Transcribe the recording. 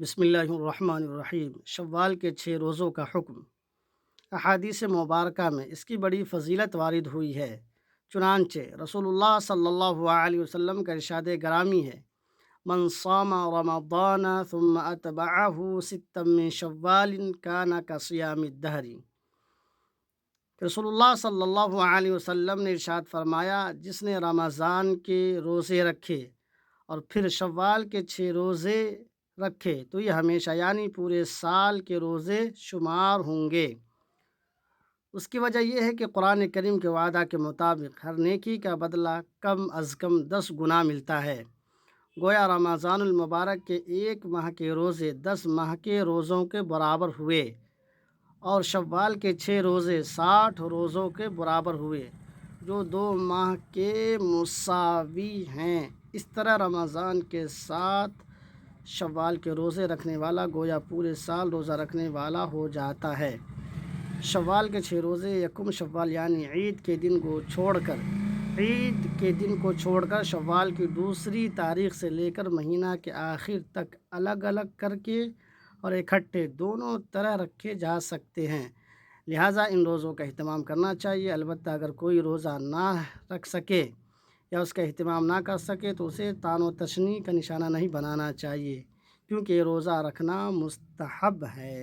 بسم اللہ الرحمن الرحیم۔ شوال کے 6 روزوں کا حکم۔ احادیث مبارکہ میں اس کی بڑی فضیلت وارد ہوئی ہے۔ چنانچہ رسول اللہ صلی اللہ علیہ وسلم کا ارشاد گرامی ہے: من صام رمضان ثم اتبعہ ستا من شوال کان کصیام الدہر۔ رسول اللہ صلی اللہ علیہ وسلم نے ارشاد فرمایا، جس نے رمضان کے روزے رکھے اور پھر شوال کے 6 روزے رکھے تو یہ ہمیشہ یعنی پورے سال کے روزے شمار ہوں گے۔ اس کی وجہ یہ ہے کہ قرآن کریم کے وعدہ کے مطابق ہر نیکی کا بدلہ کم از کم 10 گنا ملتا ہے۔ گویا رمضان المبارک کے 1 ماہ کے روزے 10 ماہ کے روزوں کے برابر ہوئے اور شوال کے 6 روزے 60 روزوں کے برابر ہوئے، جو 2 ماہ کے مساوی ہیں۔ اس طرح رمضان کے ساتھ شوال کے روزے رکھنے والا گویا پورے سال روزہ رکھنے والا ہو جاتا ہے۔ شوال کے 6 روزے یکم شوال یعنی عید کے دن کو چھوڑ کر شوال کی دوسری تاریخ سے لے کر مہینہ کے آخر تک الگ الگ کر کے اور اکٹھے دونوں طرح رکھے جا سکتے ہیں، لہٰذا ان روزوں کا اہتمام کرنا چاہیے۔ البتہ اگر کوئی روزہ نہ رکھ سکے یا اس کا اہتمام نہ کر سکے تو اسے طعن و تشنیع کا نشانہ نہیں بنانا چاہیے، کیونکہ روزہ رکھنا مستحب ہے۔